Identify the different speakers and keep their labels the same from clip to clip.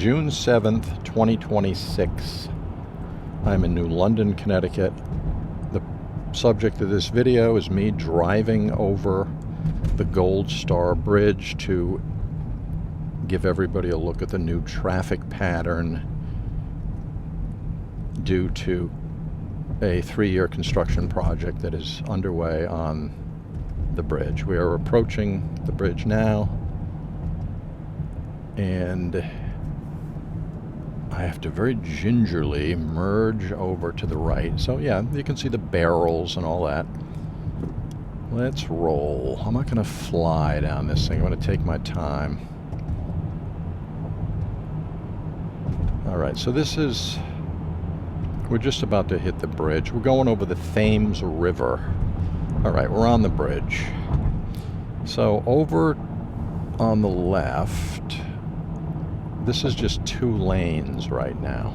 Speaker 1: June 7th, 2026. I'm in New London, Connecticut. The subject of this video is me driving over the Gold Star Bridge to give everybody a look at the new traffic pattern due to a 3-year construction project that is underway on the bridge. We are approaching the bridge now, and I have to very gingerly merge over to the right. So yeah, you can see the barrels and all that. Let's roll. I'm not going to fly down this thing. I'm going to take my time. Alright, so we're just about to hit the bridge. We're going over the Thames River. Alright, we're on the bridge. So over on the left, this is just 2 lanes right now.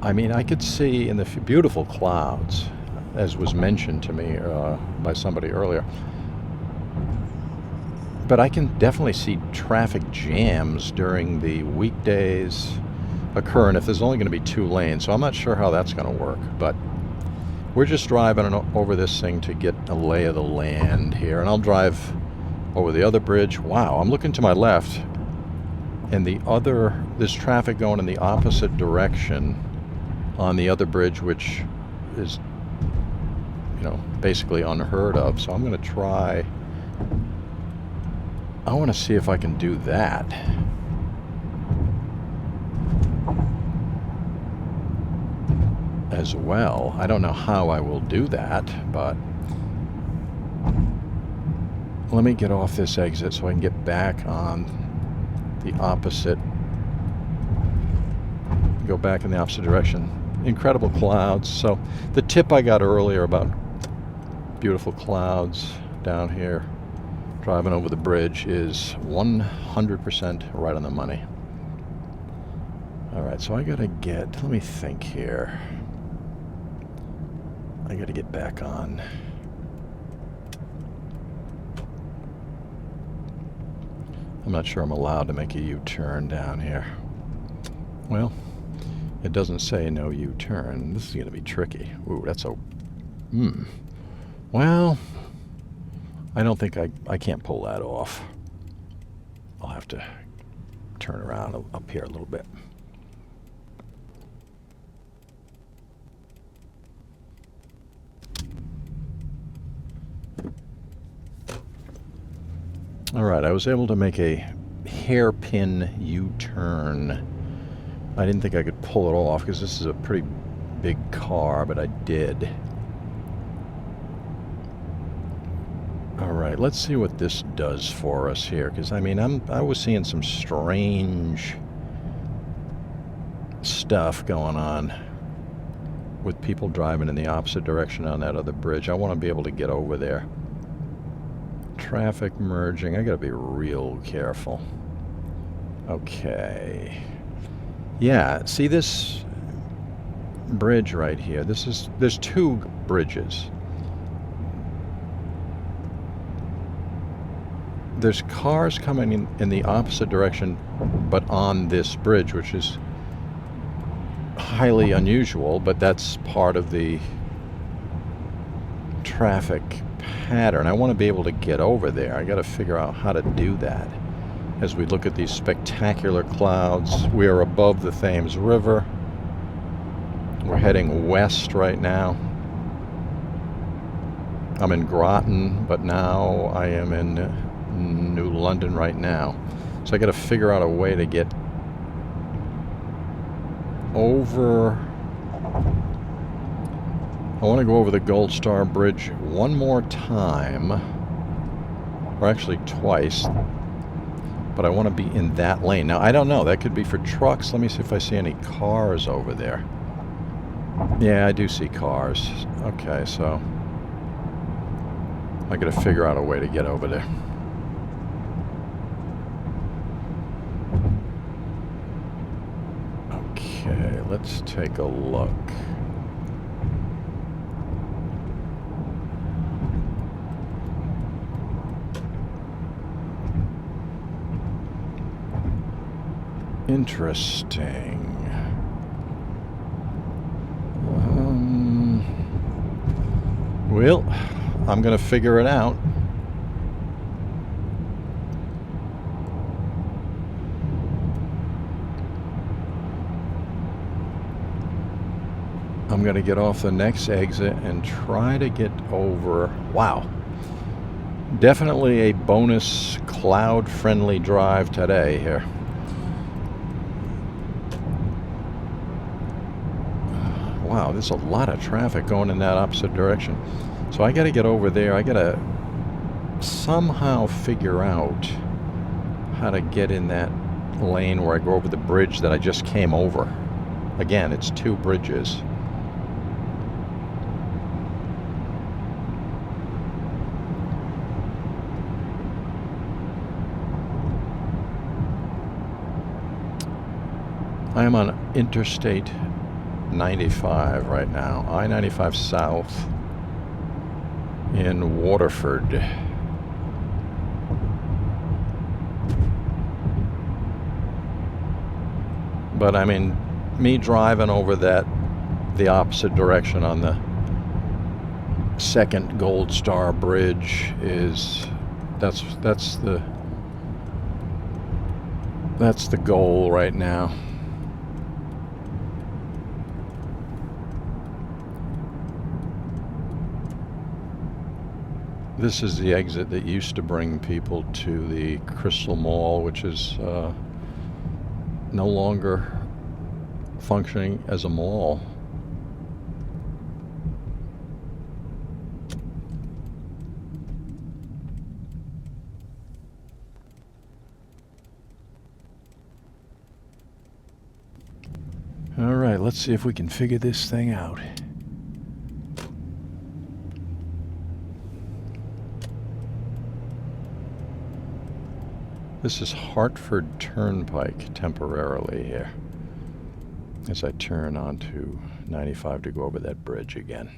Speaker 1: I mean, I could see in the beautiful clouds, as was mentioned to me by somebody earlier. But I can definitely see traffic jams during the weekdays occurring if there's only going to be 2 lanes. So I'm not sure how that's going to work. But we're just driving over this thing to get a lay of the land here. And I'll drive over the other bridge. Wow, I'm looking to my left, and there's traffic going in the opposite direction on the other bridge, which is, basically unheard of. So I'm going to try. I want to see if I can do that. As well. I don't know how I will do that, but let me get off this exit so I can get back on the opposite, go back in the opposite direction. Incredible clouds. So the tip I got earlier about beautiful clouds down here driving over the bridge is 100% right on the money. Alright, so I gotta let me think here. I gotta get back on. I'm not sure I'm allowed to make a U-turn down here. Well, it doesn't say no U-turn. This is going to be tricky. Ooh, that's Well, I don't think I can't pull that off. I'll have to turn around up here a little bit. Alright, I was able to make a hairpin U-turn. I didn't think I could pull it off because this is a pretty big car, but I did. Alright, let's see what this does for us here, because I mean, I was seeing some strange stuff going on with people driving in the opposite direction on that other bridge. I want to be able to get over there. Traffic merging. I gotta be real careful. Okay. Yeah, see this bridge right here? There's 2 bridges. There's cars coming in the opposite direction, but on this bridge, which is highly unusual, but that's part of the traffic pattern. I want to be able to get over there. I got to figure out how to do that. As we look at these spectacular clouds, we are above the Thames River. We're heading west right now. I'm in Groton, but now I am in New London right now. So I got to figure out a way to get over. I want to go over the Gold Star Bridge one more time, or actually twice, but I want to be in that lane. Now, I don't know. That could be for trucks. Let me see if I see any cars over there. Yeah, I do see cars. Okay, so I got to figure out a way to get over there. Okay, let's take a look. Interesting. Well, I'm going to figure it out. I'm going to get off the next exit and try to get over. Wow. Definitely a bonus cloud-friendly drive today here. Wow, there's a lot of traffic going in that opposite direction. So I got to get over there. I got to somehow figure out how to get in that lane where I go over the bridge that I just came over. Again, it's two bridges. I am on Interstate 95 right now, I-95 South in Waterford. But I mean, me driving over the opposite direction on the second Gold Star Bridge that's the goal right now. This is the exit that used to bring people to the Crystal Mall, which is no longer functioning as a mall. All right, let's see if we can figure this thing out. This is Hartford Turnpike temporarily here as I turn onto 95 to go over that bridge again.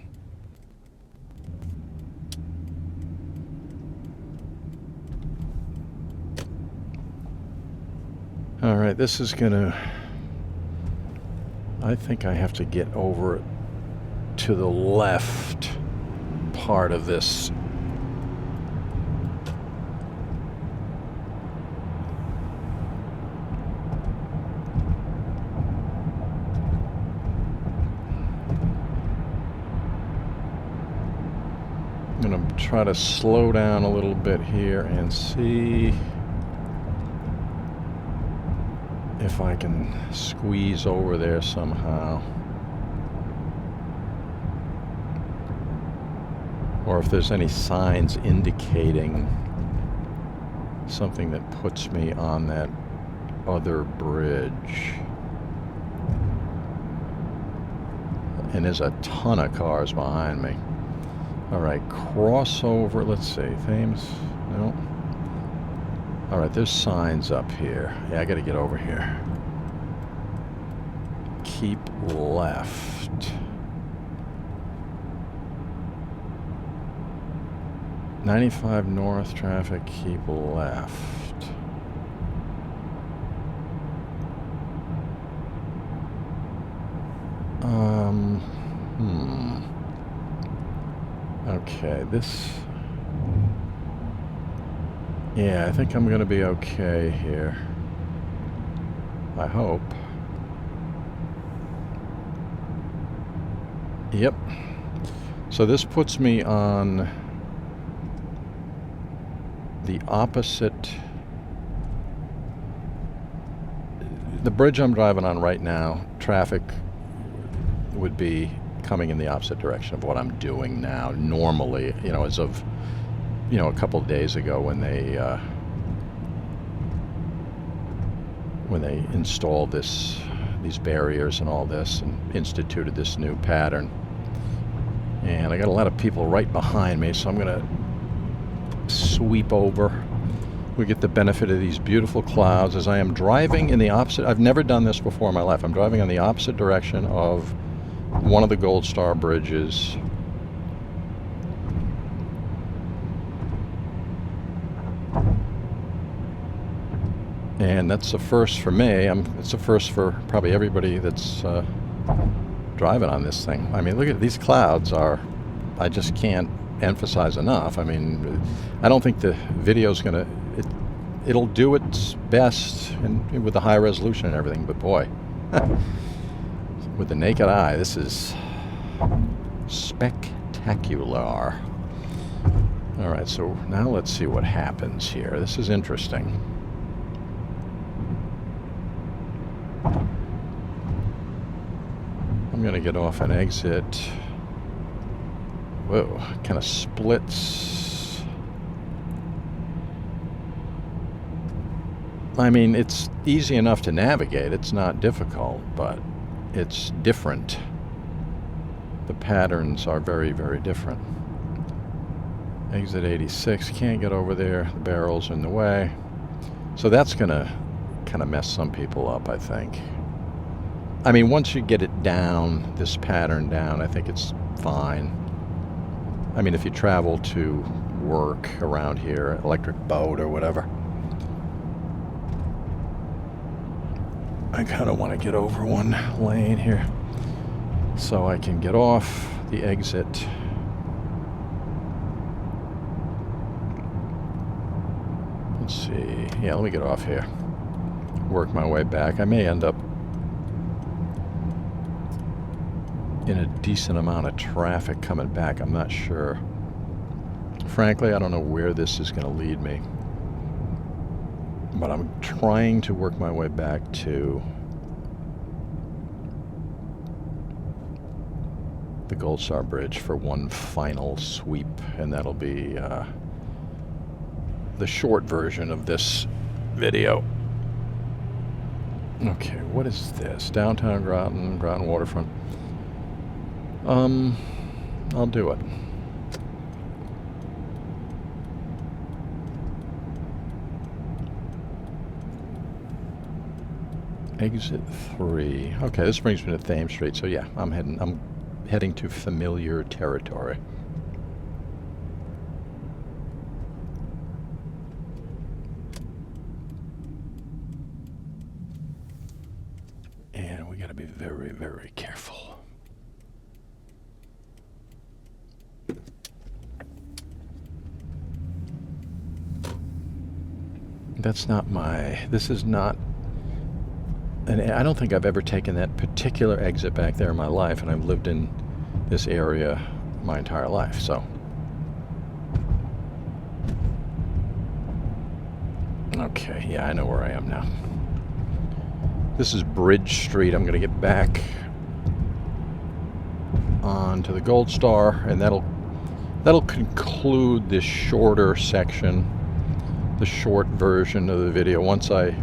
Speaker 1: All right, this is gonna, I think I have to get over to the left part of this. I'm going to try to slow down a little bit here and see if I can squeeze over there somehow. Or if there's any signs indicating something that puts me on that other bridge. And there's a ton of cars behind me. All right, crossover, let's see, Thames, no. All right, there's signs up here. Yeah, I gotta get over here. Keep left. 95 north traffic, keep left. Okay, this... Yeah, I think I'm going to be okay here. I hope. Yep. So this puts me on the opposite... The bridge I'm driving on right now, traffic would be coming in the opposite direction of what I'm doing now. Normally, you know, as of, you know, a couple of days ago when they installed these barriers and all this and instituted this new pattern. And I got a lot of people right behind me, so I'm gonna sweep over. We get the benefit of these beautiful clouds as I am driving in the opposite. I've never done this before in my life. I'm driving on the opposite direction of one of the Gold Star bridges. And that's a first for me. It's a first for probably everybody that's driving on this thing. I mean, look at these clouds I just can't emphasize enough. I mean, I don't think the video's gonna, it'll do its best with the high resolution and everything, but boy, with the naked eye, this is spectacular. All right, so now let's see what happens here. This is interesting. I'm going to get off an exit. Whoa, kind of splits. I mean, it's easy enough to navigate. It's not difficult, but it's different. The patterns are very, very different. Exit 86, can't get over there. The barrel's in the way. So that's going to kind of mess some people up, I think. I mean, once you get it down, this pattern down, I think it's fine. I mean, if you travel to work around here, electric boat or whatever. I kind of want to get over one lane here so I can get off the exit. Let's see. Yeah, let me get off here. Work my way back. I may end up in a decent amount of traffic coming back. I'm not sure. Frankly, I don't know where this is going to lead me. But I'm trying to work my way back to the Gold Star Bridge for one final sweep, and that'll be the short version of this video. Okay, what is this? Downtown Groton, Groton Waterfront. I'll do it. Exit 3. Okay, this brings me to Thames Street. So yeah, I'm heading to familiar territory. And we got to be very, very careful. That's not this is not, and I don't think I've ever taken that particular exit back there in my life, and I've lived in this area my entire life, so. Okay, yeah, I know where I am now. This is Bridge Street. I'm going to get back onto the Gold Star, and that'll conclude this shorter section. The short version of the video. Once I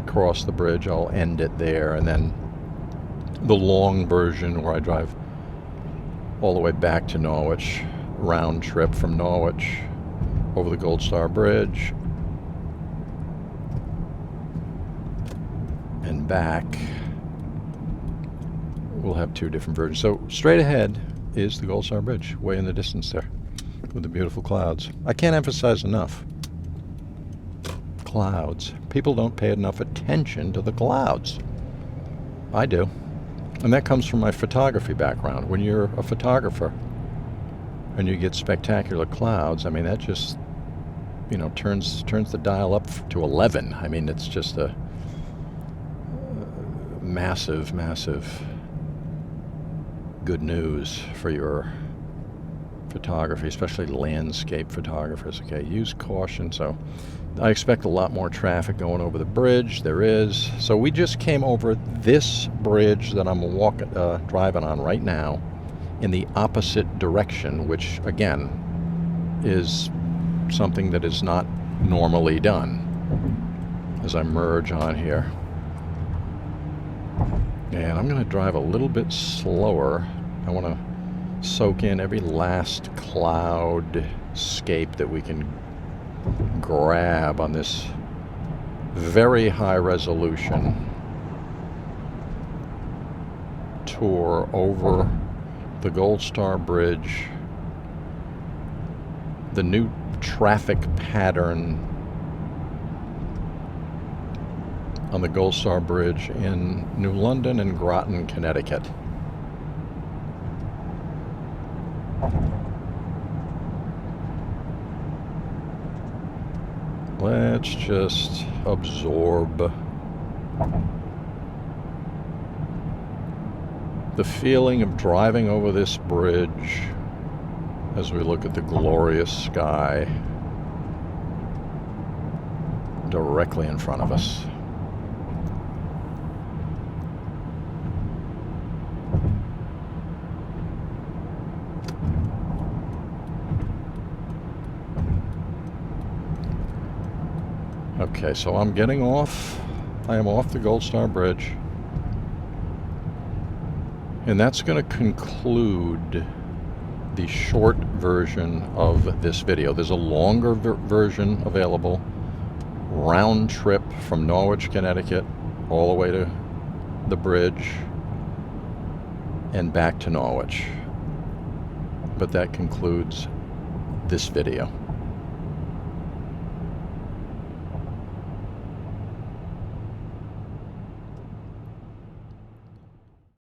Speaker 1: cross the bridge, I'll end it there, and then the long version where I drive all the way back to Norwich, round trip from Norwich over the Gold Star Bridge and back. We'll have two different versions. So straight ahead is the Gold Star Bridge, way in the distance there with the beautiful clouds. I can't emphasize enough. Clouds. People don't pay enough attention to the clouds. I do. And that comes from my photography background. When you're a photographer and you get spectacular clouds, I mean, that just, you know, turns the dial up to 11. I mean, it's just a massive, massive good news for your photography, especially landscape photographers. Okay, use caution. So I expect a lot more traffic going over the bridge. There is. So we just came over this bridge that I'm driving on right now in the opposite direction, which again is something that is not normally done. As I merge on here. And I'm going to drive a little bit slower. I want to soak in every last cloudscape that we can grab on this very high resolution tour over the Gold Star Bridge, the new traffic pattern on the Gold Star Bridge in New London and Groton, Connecticut. Let's just absorb the feeling of driving over this bridge as we look at the glorious sky directly in front of us. Okay, so I'm getting off. I am off the Gold Star Bridge. And that's going to conclude the short version of this video. There's a longer version available, round trip from Norwich, Connecticut, all the way to the bridge and back to Norwich. But that concludes this video.